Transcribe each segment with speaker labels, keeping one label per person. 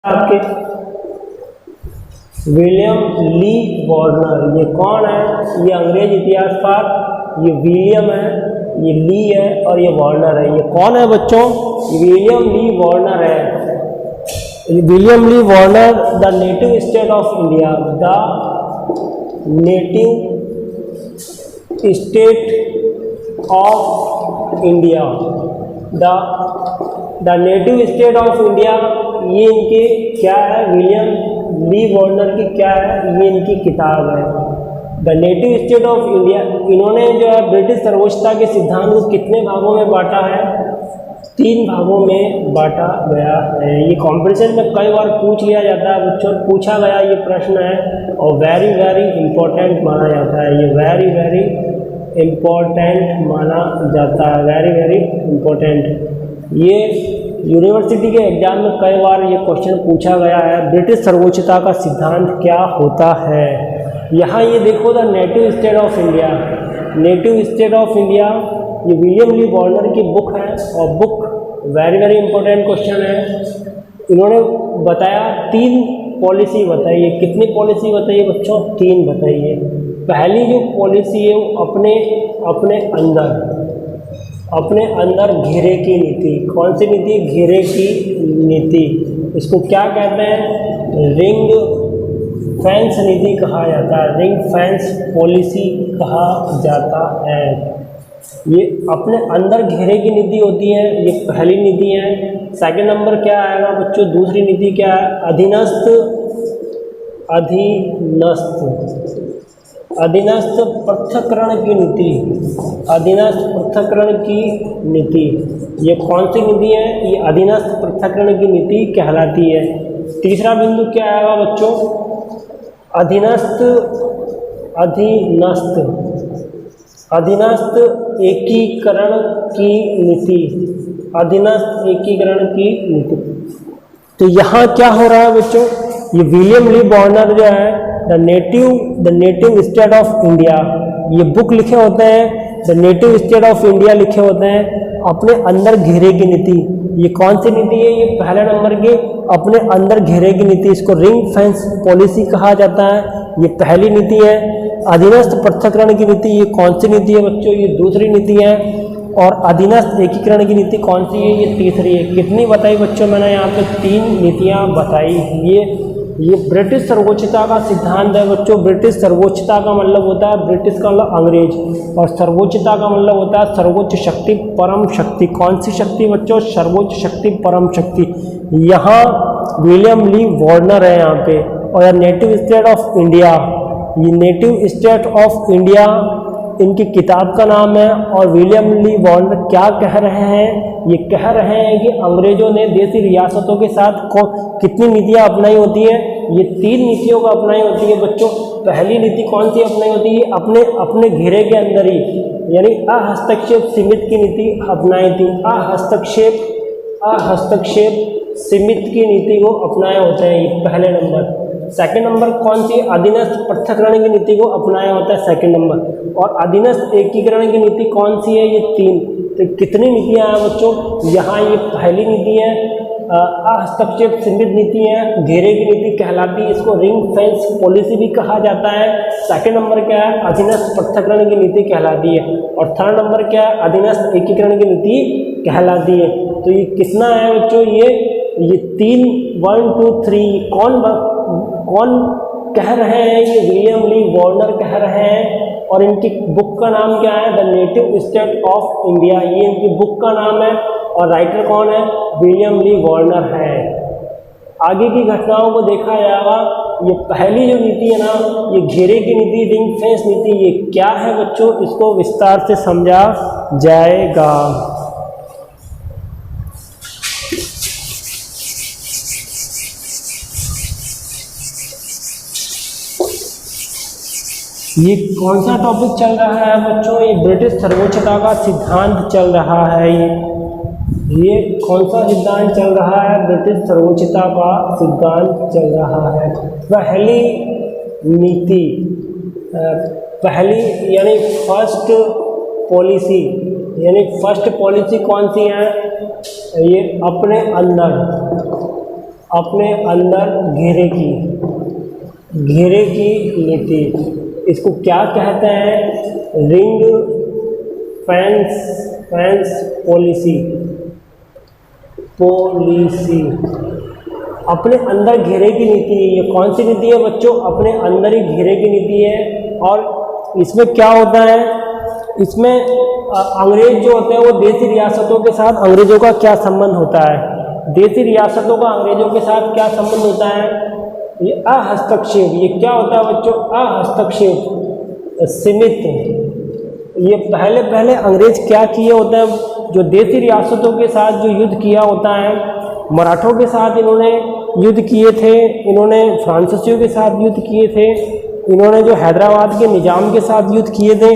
Speaker 1: आपके William Lee Warner, ये कौन है? ये अंग्रेज इतिहासकार, ये विलियम है, ये ली है और ये वार्नर है। ये कौन है बच्चों? विलियम ली वार्नर है। William Lee Warner, the native state of India, the native state of India, the native state of India, ये इनके क्या है? विलियम ली वार्नर की क्या है? ये इनकी किताब है, the native state of India. इन्होंने जो है ब्रिटिश सर्वोच्चता के सिद्धांत को कितने भागों में बांटा है? 3 भागों में बांटा गया है। ये कॉम्पिटिशन में कई बार पूछ लिया जाता है बच्चों, पूछा गया ये प्रश्न है और वेरी वेरी इम्पोर्टेंट माना जाता है। ये वेरी वेरी इम्पोर्टेंट माना जाता है, वेरी वेरी इम्पोर्टेंट। ये यूनिवर्सिटी के एग्जाम में कई बार ये क्वेश्चन पूछा गया है, ब्रिटिश सर्वोच्चता का सिद्धांत क्या होता है? यहाँ ये देखो, the native state of India, native state of India, ये विलियम ली वार्नर की बुक है और book very very important question है। इन्होंने बताया 3 पॉलिसी बताइए। कितनी पॉलिसी बताइए बच्चों? 3 बताइए। पहली जो पॉलिसी है वो अपने अंदर घेरे की नीति। कौन सी नीति? घेरे की नीति। इसको क्या कहते हैं? रिंग फेंस नीति कहा जाता है, रिंग फेंस पॉलिसी कहा जाता है। ये अपने अंदर घेरे की नीति होती है, ये पहली नीति है। सेकंड नंबर क्या आएगा बच्चों? दूसरी नीति क्या है? अधीनस्थ पृथक्करण की नीति, अधीनस्थ पृथक्करण की नीति। ये कौन सी नीति है? ये अधीनस्थ पृथक्करण की नीति कहलाती है। तीसरा बिंदु क्या आएगा बच्चों? अधीनस्थ एकीकरण की नीति, अधीनस्थ एकीकरण की नीति। तो यहाँ क्या हो रहा है बच्चों? ये विलियम ली वार्नर जो है the native state of India, ये बुक लिखे होते हैं, the native state of India लिखे होते हैं, अपने अंदर घेरे की नीति। ये कौन सी नीति है? ये पहले नंबर की अपने अंदर घेरे की नीति, इसको रिंग फेंस पॉलिसी कहा जाता है, ये पहली नीति है। अधीनस्थ पृथक्करण की नीति, ये कौन सी नीति है बच्चों? ये दूसरी नीति है। और अधीनस्थ एकीकरण की नीति कौन सी है? ये तीसरी है। कितनी बताई बच्चों? मैंने यहाँ पे 3 नीतियाँ बताई। ये ब्रिटिश सर्वोच्चता का सिद्धांत है बच्चों। ब्रिटिश सर्वोच्चता का मतलब होता है, ब्रिटिश का मतलब अंग्रेज, और सर्वोच्चता का मतलब होता है सर्वोच्च शक्ति, परम शक्ति। कौन सी शक्ति बच्चों? सर्वोच्च शक्ति, परम शक्ति। यहाँ विलियम ली वार्नर है यहाँ पे। और नेटिव स्टेट ऑफ इंडिया, ये नेटिव स्टेट ऑफ इंडिया इनकी किताब का नाम है। और विलियम ली वार्नर क्या कह रहे हैं? ये कह रहे हैं कि अंग्रेजों ने देशी रियासतों के साथ कितनी नीतियाँ अपनाई होती हैं? ये 3 नीतियों का अपनाई होती है बच्चों। पहली नीति कौन सी अपनाई होती है? अपने घेरे के अंदर ही, यानी अहस्तक्षेप सीमित की नीति अपनाई थी। अहस्तक्षेप सीमित की नीति को अपनाए होते हैं, ये पहले नंबर। सेकंड नंबर कौन सी? अधीनस्थ पृथक्करण की नीति को अपनाया होता है, सेकंड नंबर। और अधीनस्थ एकीकरण की नीति कौन सी है? ये 3। तो कितनी नीतियाँ हैं बच्चों? यहाँ ये पहली नीति है, हस्तक्षेप सीमित नीति है, घेरे की नीति कहलाती है, इसको रिंग फेंस पॉलिसी भी कहा जाता है। सेकंड नंबर क्या है? अधीनस्थ पृथक्करण की नीति कहलाती है। और थर्ड नंबर क्या है? अधीनस्थ एकीकरण की नीति कहलाती है। तो ये कितना है बच्चों? ये 3, 1 2 3। कौन कह रहे हैं? ये विलियम ली वार्नर कह रहे हैं। और इनकी बुक का नाम क्या है? The native state of India, ये इनकी बुक का नाम है। और राइटर कौन है? विलियम ली वार्नर है। आगे की घटनाओं को देखा जाएगा। ये पहली जो नीति है ना, ये घेरे की नीति, रिंग फेंस नीति, ये क्या है बच्चों? इसको विस्तार से समझा जाएगा। ये कौन सा टॉपिक चल रहा है बच्चों? ये ब्रिटिश सर्वोच्चता का सिद्धांत चल रहा है। ये कौन सा सिद्धांत चल रहा है? ब्रिटिश सर्वोच्चता का सिद्धांत चल रहा है। पहली नीति, पहली यानी फर्स्ट पॉलिसी, कौन सी है? ये अपने अंदर अपने अंदर घेरे की नीति। इसको क्या कहते हैं? Ring fence policy. अपने अंदर घेरे की नीति। ये कौन सी नीति है बच्चों? अपने अंदर ही घेरे की नीति है। और इसमें क्या होता है? इसमें अंग्रेज जो होते हैं वो देसी रियासतों के साथ अंग्रेजों का क्या संबंध होता है? देसी रियासतों का अंग्रेजों के साथ क्या संबंध होता है? ये अहस्तक्षेप। ये क्या होता है बच्चों? अहस्तक्षेप, सीमित। ये पहले अंग्रेज क्या किए होते हैं? जो देसी रियासतों के साथ जो युद्ध किया होता है, मराठों के साथ इन्होंने युद्ध किए थे, इन्होंने फ्रांसीसियों के साथ युद्ध किए थे, इन्होंने जो हैदराबाद के निजाम के साथ युद्ध किए थे,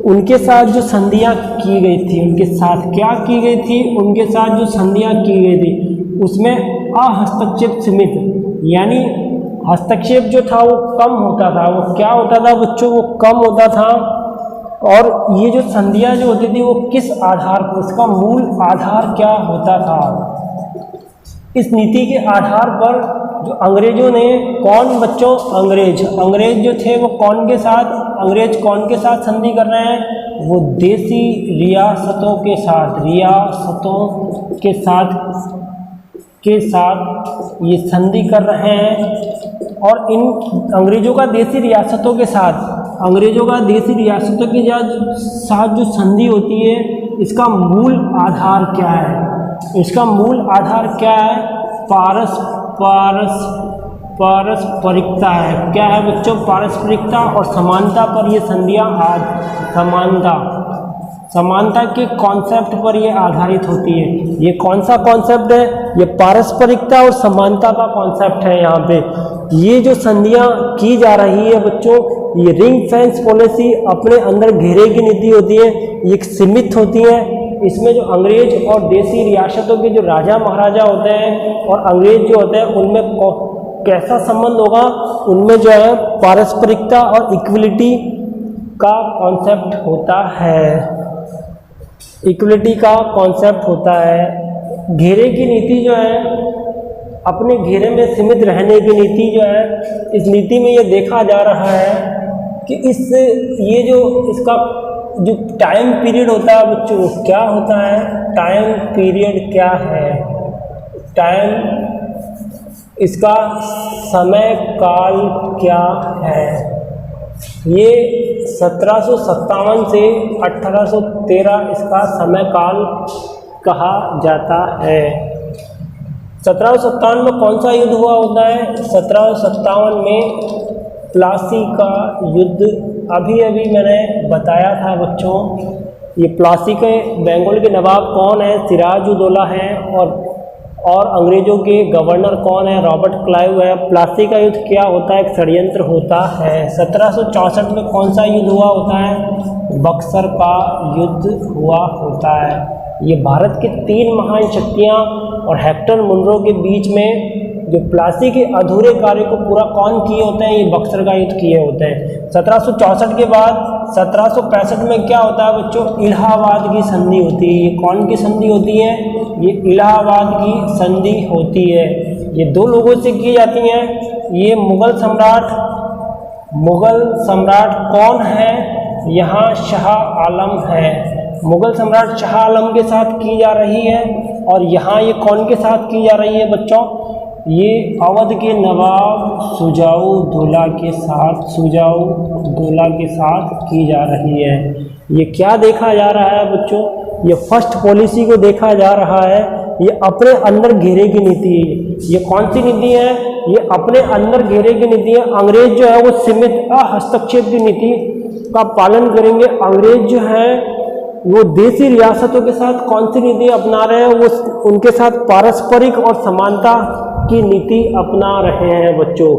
Speaker 1: उनके साथ जो संधियाँ की गई थी, उनके साथ क्या की गई थी? उनके साथ जो संधियाँ की गई थी उसमें अहस्तक्षेप सीमित, यानी हस्तक्षेप जो था वो कम होता था। वो क्या होता था बच्चों? वो कम होता था। और ये जो संधियाँ जो होती थी वो किस आधार पर, इसका मूल आधार क्या होता था? इस नीति के आधार पर जो अंग्रेजों ने, कौन बच्चों? अंग्रेज जो थे वो कौन के साथ संधि कर रहे हैं? वो देसी रियासतों के साथ ये संधि कर रहे हैं। और इन अंग्रेजों का देसी रियासतों के साथ जो संधि होती है, इसका मूल आधार क्या है? पारस्परिकता है। क्या है बच्चों? पारस्परिकता और समानता पर ये संधियाँ समानता के कॉन्सेप्ट पर ये आधारित होती है। ये कौन सा कॉन्सेप्ट है? ये पारस्परिकता और समानता का कॉन्सेप्ट है। यहाँ पे ये जो संधियाँ की जा रही है बच्चों, ये रिंग फेंस पॉलिसी, अपने अंदर घेरे की नीति होती है, ये सीमित होती है। इसमें जो अंग्रेज और देसी रियासतों के जो राजा महाराजा होते हैं और अंग्रेज जो होते हैं, उनमें कैसा संबंध होगा? उनमें जो है पारस्परिकता और इक्वलिटी का कॉन्सेप्ट होता है। घेरे की नीति जो है, अपने घेरे में सीमित रहने की नीति जो है, इस नीति में ये देखा जा रहा है कि इसका जो टाइम पीरियड होता है बच्चों, क्या होता है? टाइम पीरियड क्या है? इसका समय काल क्या है? ये 1757 से 1813 इसका समय काल कहा जाता है। 1757 में कौन सा युद्ध हुआ होता है? 1757 में प्लासी का युद्ध। अभी मैंने बताया था बच्चों, ये प्लासी के बंगाल के नवाब कौन है? सिराजुद्दौला है। और अंग्रेजों के गवर्नर कौन है? रॉबर्ट क्लाइव है। प्लासी का युद्ध क्या होता है? एक षड्यंत्र होता है। 1764 में कौन सा युद्ध हुआ होता है? बक्सर का युद्ध हुआ होता है। ये भारत के 3 महान शक्तियाँ और हेक्टर मुनरो के बीच में जो प्लासी के अधूरे कार्य को पूरा कौन किए होते हैं? ये बक्सर का युद्ध किए होते हैं। 1764 के बाद 1765 में क्या होता है बच्चों? इलाहाबाद की संधि होती है। ये कौन की संधि होती है? ये इलाहाबाद की संधि होती है। ये 2 लोगों से की जाती हैं। ये मुगल सम्राट कौन है? यहाँ शाह आलम है। मुगल सम्राट शाह आलम के साथ की जा रही है। और यहाँ ये कौन के साथ की जा रही है बच्चों? ये अवध के नवाब सुजाउद्दौला के साथ की जा रही है। ये क्या देखा जा रहा है बच्चों? ये फर्स्ट पॉलिसी को देखा जा रहा है। ये अपने अंदर घेरे की नीति है। ये कौन सी नीति है? ये अपने अंदर घेरे की नीति है। अंग्रेज जो है वो सीमित हस्तक्षेप की नीति का पालन करेंगे। अंग्रेज जो है वो देसी रियासतों के साथ कौन सी नीति अपना रहे हैं? वो उनके साथ पारस्परिक और समानता की नीति अपना रहे हैं बच्चों।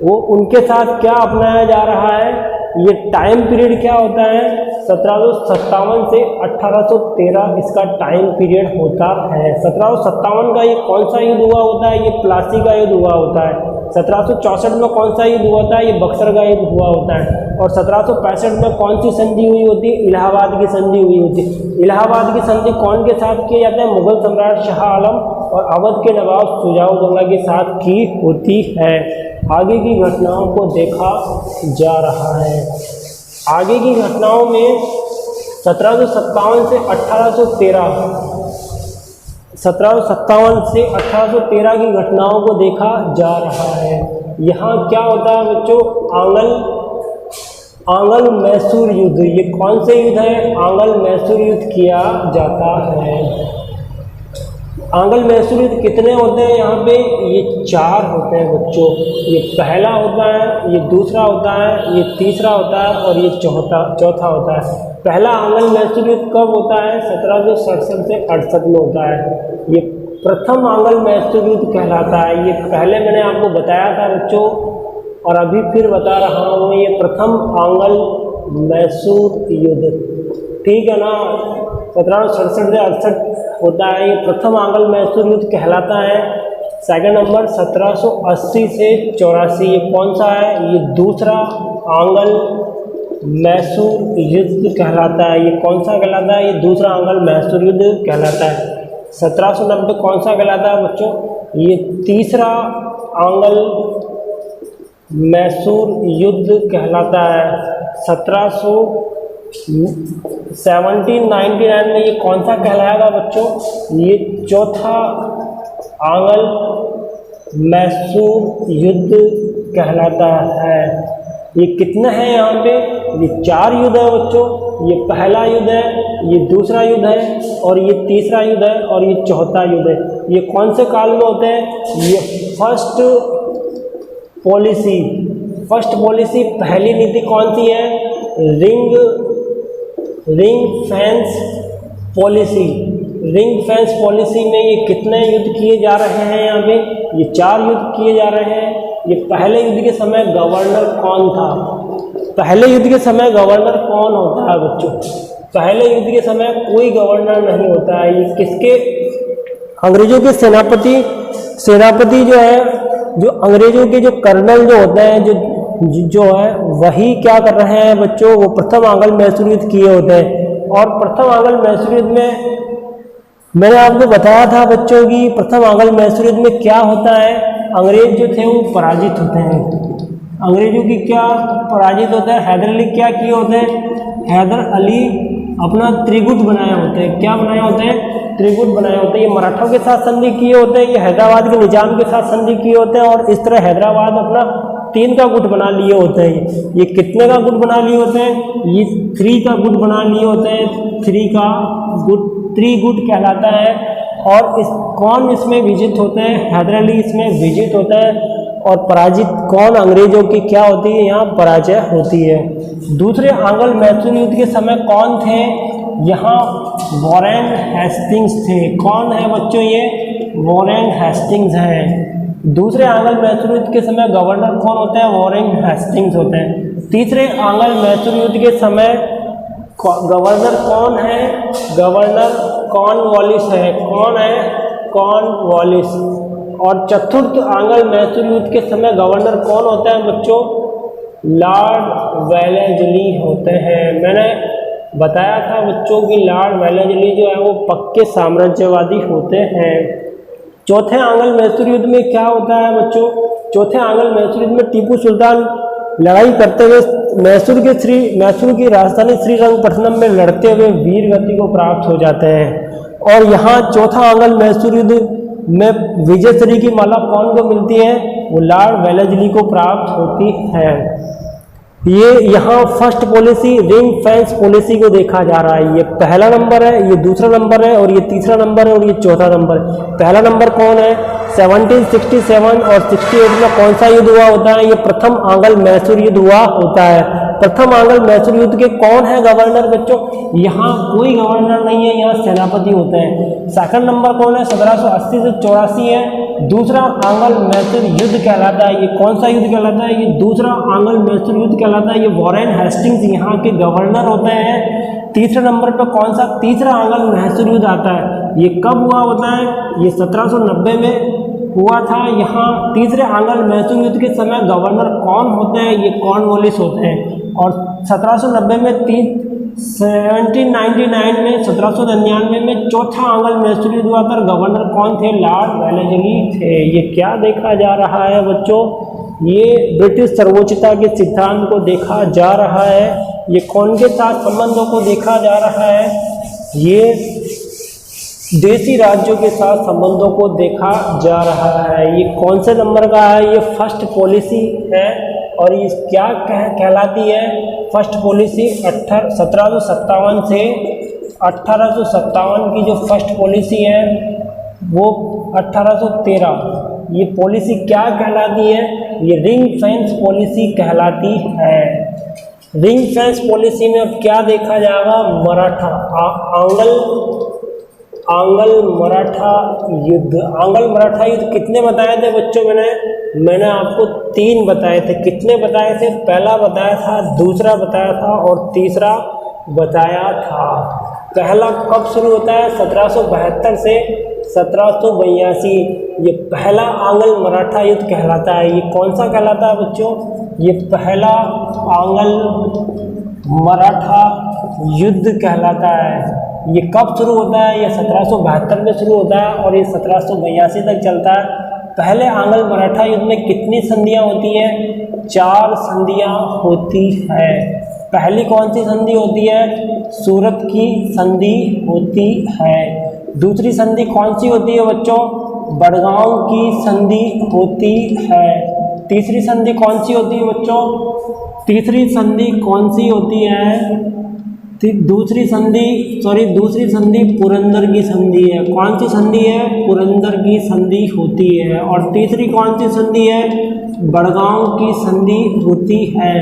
Speaker 1: वो उनके साथ क्या अपनाया जा रहा है? ये टाइम पीरियड क्या होता है? 1757 से 1813 इसका टाइम पीरियड होता है। 1757 का ये कौन सा युद्ध हुआ होता है? ये प्लासी का युद्ध हुआ होता है। 1764 में कौन सा युद्ध हुआ था? ये बक्सर का युद्ध हुआ होता है। और 1765 में कौन सी संधि हुई होती है? इलाहाबाद की संधि हुई होती है। इलाहाबाद की संधि कौन के साथ की जाता है? मुगल सम्राट शाह आलम और अवध के नवाब शुजाउद्दौला के साथ की होती है। आगे की घटनाओं को देखा जा रहा है। आगे की घटनाओं में 1757 से 1813 की घटनाओं को देखा जा रहा है। यहाँ क्या होता है बच्चों? आंगल मैसूर युद्ध। ये कौन से युद्ध है? आंगल मैसूर युद्ध किया जाता है। आंगल मैसूर युद्ध कितने होते हैं यहाँ पे? ये 4 होते हैं बच्चों। ये पहला होता है, ये दूसरा होता है, ये तीसरा होता है और ये चौथा होता है। पहला आंगल मैसूर युद्ध कब होता है? 1767 से 68 में होता है। ये प्रथम आंगल मैसूर युद्ध कहलाता है। ये पहले मैंने आपको बताया था बच्चों और अभी फिर बता रहा हूँ, ये प्रथम आंगल मैसूर युद्ध, ठीक है ना। 1767 से 68 होता है। ये प्रथम आंगल मैसूर युद्ध कहलाता है। सेकंड नंबर 1780 से 84, ये कौन सा है? ये दूसरा आंगल मैसूर युद्ध कहलाता है। ये कौन सा कहलाता है? ये दूसरा आंगल मैसूर युद्ध कहलाता है। 1790 कौन सा कहलाता है बच्चों? ये तीसरा आंगल मैसूर युद्ध कहलाता है। 1799 में ये कौन सा कहलाएगा बच्चों? ये चौथा आंगल मैसूर युद्ध कहलाता है। ये कितने हैं यहाँ पे? ये 4 युद्ध है बच्चों। ये पहला युद्ध है, ये दूसरा युद्ध है और ये तीसरा युद्ध है और ये चौथा युद्ध है। ये कौन से काल में होते हैं? ये फर्स्ट पॉलिसी पहली नीति कौन सी है? रिंग फेंस पॉलिसी में ये कितने युद्ध किए जा रहे हैं? यहाँ पे ये 4 युद्ध किए जा रहे हैं। ये पहले युद्ध के समय गवर्नर कौन था? पहले युद्ध के समय गवर्नर कौन होता है बच्चों? पहले युद्ध के समय कोई गवर्नर नहीं होता है। ये किसके? अंग्रेजों के सेनापति जो है, जो अंग्रेजों के जो कर्नल जो होते हैं, जो है वही क्या कर रहे हैं बच्चों? वो प्रथम आंगल मैसूर युद्ध किए होते हैं। और प्रथम आंगल मैसूर युद्ध में मैंने आपको बताया था बच्चों की प्रथम आंगल मैसूर युद्ध में क्या होता है? अंग्रेज जो थे वो पराजित होते हैं। अंग्रेजों की क्या पराजित होता है? हैदर अली क्या किए होते हैं? हैदर अली अपना त्रिगुट बनाए होते हैं। क्या बनाए होते हैं? त्रिगुट बनाए होते हैं। ये मराठों के साथ संधि किए होते हैं, ये हैदराबाद के निजाम के साथ संधि किए होते हैं और इस तरह हैदराबाद अपना 3 का गुट बना लिए होते हैं। ये कितने का गुट बना लिए होते हैं? ये 3 का गुट बना लिए होते हैं। 3 का गुट, त्रिगुट कहलाता है। और कौन इसमें विजित होते हैं? हैदर अली इसमें विजित होता है। और पराजित कौन? अंग्रेजों की क्या होती है? यहाँ पराजय होती है। दूसरे आंगल मैसूर युद्ध के समय कौन थे? यहाँ वॉरेन हेस्टिंग्स थे। कौन है बच्चों? ये वॉरेन हेस्टिंग्स हैं। दूसरे आंगल मैसूर युद्ध के समय गवर्नर कौन होते हैं? वॉरेन हेस्टिंग्स होते हैं। तीसरे आंगल मैसूर युद्ध के समय गवर्नर कौन है? गवर्नर कॉर्नवालिस है। कौन है? कॉर्नवालिस। और चतुर्थ आंगल मैसूर युद्ध के समय गवर्नर कौन होता है बच्चों? लॉर्ड वेलेस्ली होते हैं। मैंने बताया था बच्चों कि लॉर्ड वेलेस्ली जो है वो पक्के साम्राज्यवादी होते हैं। चौथे आंगल मैसूर युद्ध में क्या होता है बच्चों? चौथे आंगल मैसूर युद्ध में टीपू सुल्तान लड़ाई करते हुए मैसूर की राजधानी श्रीरंगपट्टनम में लड़ते हुए वीर गति को प्राप्त हो जाते हैं। और यहाँ चौथा आंगल मैसूर युद्ध में विजयश्री की माला कौन को मिलती है? वो लॉर्ड वेलेस्ली को प्राप्त होती है। ये यहाँ first policy ring fence policy को देखा जा रहा है। ये पहला नंबर है, ये दूसरा नंबर है और ये तीसरा नंबर है और ये चौथा नंबर है। पहला नंबर कौन है? 1767 और 68 में कौन सा युद्ध हुआ होता है? ये प्रथम आंगल मैसूर युद्ध हुआ होता है। प्रथम आंगल मैसूर युद्ध के कौन है गवर्नर बच्चों? यहाँ कोई गवर्नर नहीं है, यहाँ सेनापति होते हैं। सेकंड नंबर कौन है? 1780 से 84 है। दूसरा आंगल मैसूर युद्ध कहलाता है। ये कौन सा युद्ध कहलाता है? ये दूसरा आंगल मैसूर युद्ध कहलाता है। ये वॉरेन हेस्टिंग्स यहाँ के गवर्नर होते हैं। तीसरे नंबर पर कौन सा? तीसरा आंगल मैसूर युद्ध आता है। ये कब हुआ होता है? ये 1790 में हुआ था। यहाँ तीसरे आंग्ल मैसूर युद्ध के समय गवर्नर कौन होते हैं, ये कॉर्नवालिस होते हैं। और 1790 में 1799 में 1799 में चौथा आंग्ल मैसूर युद्ध हुआ था, गवर्नर कौन थे, लॉर्ड वेलेस्ली थे। ये क्या देखा जा रहा है बच्चों, ये ब्रिटिश सर्वोच्चता के सिद्धांत को देखा जा रहा है। ये कौन के साथ संबंधों को देखा जा रहा है, ये देशी राज्यों के साथ संबंधों को देखा जा रहा है। ये कौन से नंबर का है, ये फर्स्ट पॉलिसी है। और ये क्या कहलाती है, फर्स्ट पॉलिसी 1757 से 1857 की जो फर्स्ट पॉलिसी है वो 1813, ये पॉलिसी क्या कहलाती है, ये रिंग फेंस पॉलिसी कहलाती है। रिंग फेंस पॉलिसी में अब क्या देखा जाएगा, मराठा आंग्ल मराठा युद्ध। आंग्ल मराठा युद्ध कितने बताए थे बच्चों, मैंने आपको 3 बताए थे। कितने बताए थे, पहला बताया था, दूसरा बताया था और तीसरा बताया था। पहला कब शुरू होता है, 1772 से 1782, ये पहला आंग्ल मराठा युद्ध कहलाता है। ये कौन सा कहलाता है बच्चों, ये पहला आंग्ल मराठा युद्ध कहलाता है। ये कब शुरू होता है, ये 1772 में शुरू होता है और ये 1782 तक चलता है। पहले आंग्ल मराठा युद्ध में कितनी संधियां होती हैं, 4 संधियां होती है। पहली कौन सी संधि होती है, सूरत की संधि होती है। दूसरी संधि कौन सी होती है बच्चों, बड़गांव की संधि होती है। तीसरी संधि कौन सी होती है बच्चों, तीसरी संधि कौन सी होती है, दूसरी संधि पुरंदर की संधि है। कौन सी संधि है, पुरंदर की संधि होती है। और तीसरी कौन सी संधि है, बड़गांव की संधि होती है।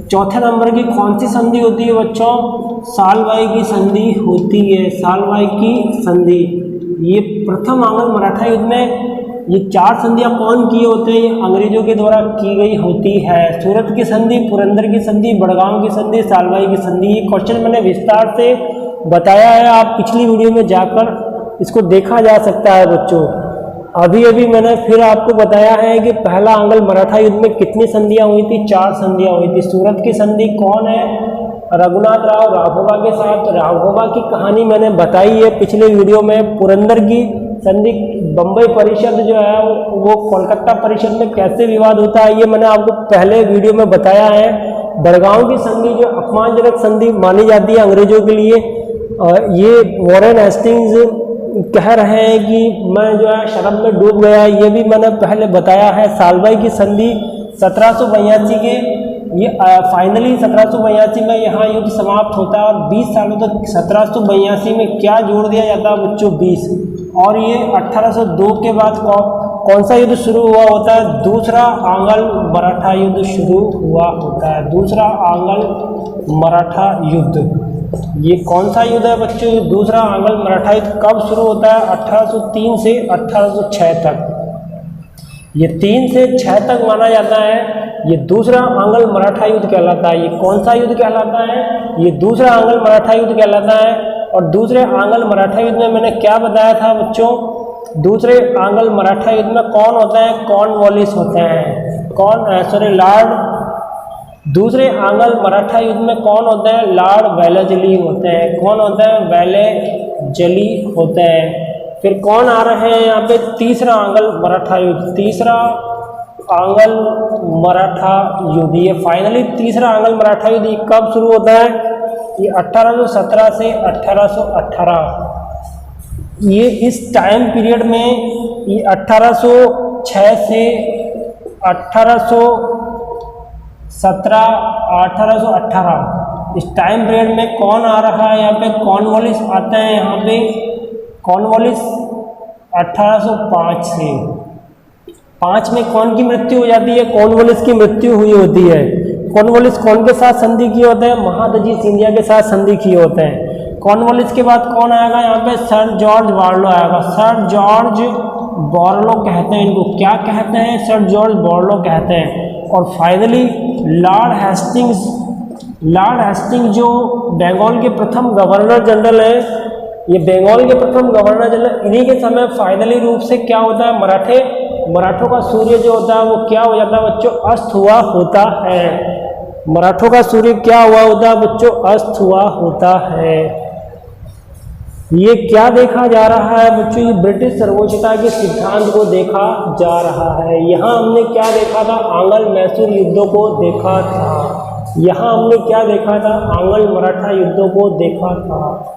Speaker 1: चौथे नंबर की कौन सी संधि होती है बच्चों, सालवाई की संधि होती है, सालवाई की संधि। ये प्रथम आंग्ल मराठा युद्ध में ये 4 संधियां कौन किए होते हैं, ये अंग्रेजों के द्वारा की गई होती है। सूरत की संधि, पुरंदर की संधि, बड़गांव की संधि, सालवाई की संधि। ये क्वेश्चन मैंने विस्तार से बताया है, आप पिछली वीडियो में जाकर इसको देखा जा सकता है बच्चों। अभी मैंने फिर आपको बताया है कि पहला आंग्ल मराठा युद्ध में कितनी संधियां हुई थी, 4 संधियां हुई थी। सूरत की संधि कौन है, रघुनाथ राव राघोबा के साथ। राघोबा की कहानी मैंने बताई है पिछले वीडियो में। पुरंदर की संधि, बम्बई परिषद जो है वो कोलकाता परिषद में कैसे विवाद होता है, ये मैंने आपको पहले वीडियो में बताया है। बड़गांव की संधि जो अपमानजनक संधि मानी जाती है अंग्रेजों के लिए, ये वॉरेन हेस्टिंग्स कह रहे हैं कि मैं जो है शर्म में डूब गया, ये भी मैंने पहले बताया है। सालवाई की संधि 1782 के, ये फाइनली 1782 में यहाँ युद्ध समाप्त होता है और 20 सालों तक 1782 में क्या जोड़ दिया जाता है बच्चों, 20। और ये 1802 के बाद कौन सा युद्ध शुरू हुआ होता है, दूसरा आंग्ल मराठा युद्ध शुरू हुआ होता है। दूसरा आंग्ल मराठा युद्ध, ये कौन सा युद्ध है बच्चों, दूसरा आंग्ल मराठा युद्ध कब शुरू होता है, 1803 से 1806 तक। ये 3 से 6 तक माना जाता है, ये दूसरा आंग्ल मराठा युद्ध कहलाता है। ये कौन सा युद्ध कहलाता है, ये दूसरा आंग्ल मराठा युद्ध कहलाता है। और दूसरे आंग्ल मराठा युद्ध में मैंने क्या बताया था बच्चों, दूसरे आंग्ल मराठा युद्ध में कौन होता है, कॉर्नवालिस होते हैं, लॉर्ड। दूसरे आंग्ल मराठा युद्ध में कौन होते हैं, लॉर्ड वेलेस्ली होते हैं। कौन होते हैं, वेलेस्ली होते हैं। फिर कौन आ रहे हैं यहाँ पे, तीसरा आंग्ल मराठा युद्ध, तीसरा आंग्ल मराठा युद्ध। ये फाइनली तीसरा आंग्ल मराठा युद्ध कब शुरू होता है, ये 1817 से 1818। ये इस टाइम पीरियड में, ये 1806 से 1817 1818, इस टाइम पीरियड में कौन आ रहा है यहाँ पे, कॉर्नवालिस आते हैं यहाँ पे। कॉर्नवालिस 1805 से 5 में कौन की मृत्यु हो जाती है, कॉर्नवालिस की मृत्यु हुई होती है। कॉर्नवालिस कौन के साथ संधि किए होते हैं, महादजी सिंधिया के साथ संधि किए होते हैं। कॉर्नवालिस के बाद कौन आएगा यहाँ पे, सर जॉर्ज बार्लो आएगा। सर जॉर्ज बार्लो कहते हैं इनको, क्या कहते हैं, सर जॉर्ज बार्लो कहते हैं। और फाइनली लॉर्ड हेस्टिंग्स जो बंगाल के प्रथम गवर्नर जनरल है, ये बंगाल के प्रथम गवर्नर जनरल, इन्हीं के समय फाइनली रूप से क्या होता है, मराठे मराठों का सूर्य जो होता है वो क्या हो जाता है बच्चों, अस्त हुआ होता है। मराठों का सूर्य क्या हुआ होता है बच्चों, अस्त हुआ होता है। ये क्या देखा जा रहा है बच्चों, ये ब्रिटिश सर्वोच्चता के सिद्धांत को देखा जा रहा है। यहाँ हमने क्या देखा था, आंग्ल मैसूर युद्धों को देखा था। यहाँ हमने क्या देखा था, आंग्ल मराठा युद्धों को देखा था।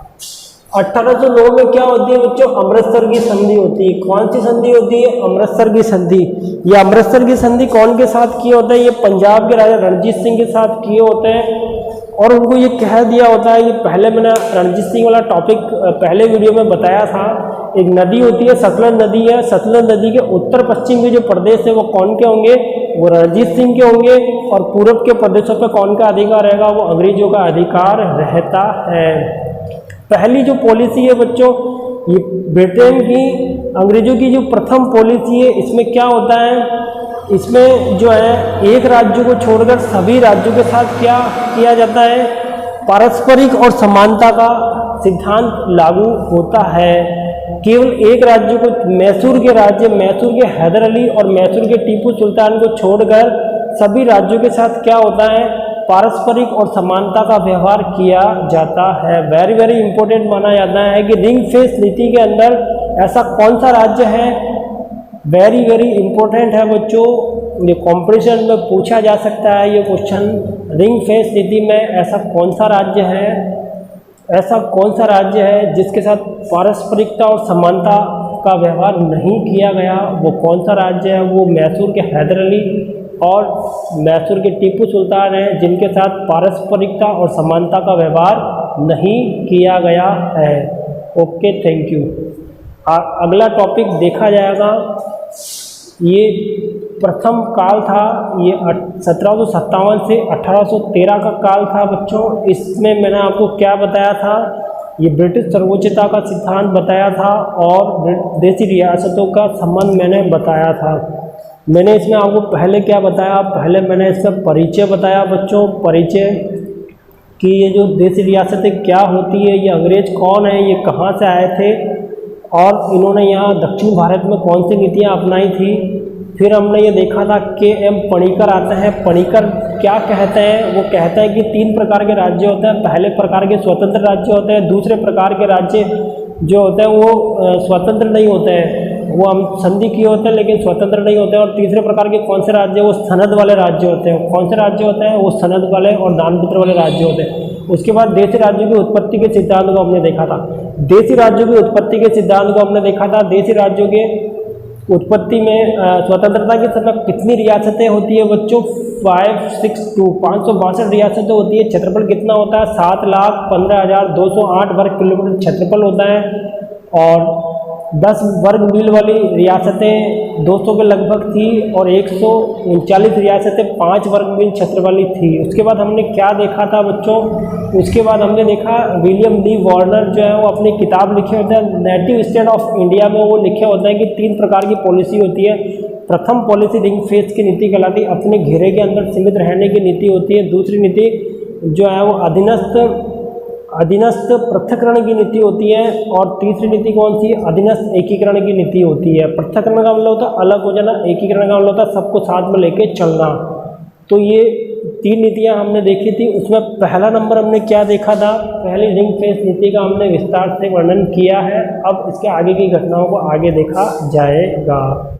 Speaker 1: 1809 में क्या होती है बच्चों, अमृतसर की संधि होती है। कौन सी संधि होती है, अमृतसर की संधि। ये अमृतसर की संधि कौन के साथ किए होते हैं, ये पंजाब के राजा रणजीत सिंह के साथ किए होते हैं। और उनको ये कह दिया होता है, ये पहले मैंने रणजीत सिंह वाला टॉपिक पहले वीडियो में बताया था। एक नदी होती है, सतलज नदी है। सतलज नदी के उत्तर पश्चिम के जो प्रदेश है वो कौन के होंगे, वो रणजीत सिंह के होंगे। और पूर्व के प्रदेशों पर कौन का अधिकार रहेगा, वो अंग्रेजों का अधिकार रहता है। पहली जो पॉलिसी है बच्चों, ये ब्रिटेन की, अंग्रेजों की जो प्रथम पॉलिसी है, इसमें क्या होता है, इसमें जो है एक राज्य को छोड़कर सभी राज्यों के साथ क्या किया जाता है, पारस्परिक और समानता का सिद्धांत लागू होता है। केवल एक राज्य को, मैसूर के राज्य, मैसूर के हैदर अली और मैसूर के टीपू सुल्तान को छोड़कर सभी राज्यों के साथ क्या होता है, पारस्परिक और समानता का व्यवहार किया जाता है। वेरी वेरी इंपॉर्टेंट माना जाता है कि रिंग फेंस नीति के अंदर ऐसा कौन सा राज्य है, वेरी वेरी इंपॉर्टेंट है बच्चों। ये कंपटीशन में पूछा जा सकता है ये क्वेश्चन, रिंग फेंस नीति में ऐसा कौन सा राज्य है, ऐसा कौन सा राज्य है जिसके साथ पारस्परिकता और समानता का व्यवहार नहीं किया गया, वो कौन सा राज्य है, वो मैसूर के हैदर अली और मैसूर के टीपू सुल्तान हैं, जिनके साथ पारस्परिकता और समानता का व्यवहार नहीं किया गया है। Okay, thank you. अगला टॉपिक देखा जाएगा, ये प्रथम काल था, ये 1757 से 1813 का काल था बच्चों। इसमें मैंने आपको क्या बताया था, ये ब्रिटिश सर्वोच्चता का सिद्धांत बताया था और देसी रियासतों का संबंध मैंने बताया था। मैंने इसमें आपको पहले क्या बताया, पहले मैंने इसका परिचय बताया बच्चों, परिचय कि ये जो देसी रियासतें क्या होती है, ये अंग्रेज कौन है, ये कहाँ से आए थे और इन्होंने यहाँ दक्षिण भारत में कौन सी नीतियाँ अपनाई थी। फिर हमने ये देखा था के.एम. पणिकर आते हैं। पणिकर क्या कहते हैं, वो कहते हैं कि 3 प्रकार के राज्य होते हैं। पहले प्रकार के स्वतंत्र राज्य होते हैं, दूसरे प्रकार के राज्य जो होते हैं वो स्वतंत्र नहीं होते हैं, वो हम संधि किए होते हैं लेकिन स्वतंत्र नहीं होते हैं। और तीसरे प्रकार के कौन से राज्य, वो सनद वाले राज्य होते हैं। कौन से राज्य होते हैं, वो सनद वाले और दानपत्र वाले राज्य होते हैं। उसके बाद देशी राज्यों की उत्पत्ति के सिद्धांत को हमने देखा था। देशी राज्यों की उत्पत्ति के सिद्धांत को हमने देखा था। देशी राज्यों के उत्पत्ति में स्वतंत्रता के समय कितनी रियासतें होती है बच्चों, 562 रियासतें होती है। क्षेत्रफल कितना होता है, 7,15,208 वर्ग किलोमीटर क्षेत्रफल होता है। और 10 वर्ग मील वाली रियासतें 200 के लगभग थी और 139 रियासतें 5 वर्ग मील क्षेत्र वाली थी। उसके बाद हमने क्या देखा था बच्चों, उसके बाद हमने देखा विलियम डी वार्नर जो है वो अपनी किताब लिखे होते हैं नेटिव स्टेट ऑफ इंडिया में, वो लिखे होते हैं कि 3 प्रकार की पॉलिसी होती है। प्रथम पॉलिसी रिंग फेंस की नीति कहलाती है, अपने घेरे के अंदर सीमित रहने की नीति होती है। दूसरी नीति जो है वो अधीनस्थ पृथक्करण की नीति होती है। और तीसरी नीति कौन सी, अधीनस्थ एकीकरण की नीति होती है। पृथक्करण का मतलब होता है अलग हो जाना, एकीकरण का मतलब होता है सबको साथ में लेके चलना। तो ये 3 नीतियां हमने देखी थी। उसमें पहला नंबर हमने क्या देखा था, पहली रिंग फेंस नीति का हमने विस्तार से वर्णन किया है। अब इसके आगे की घटनाओं को आगे देखा जाएगा।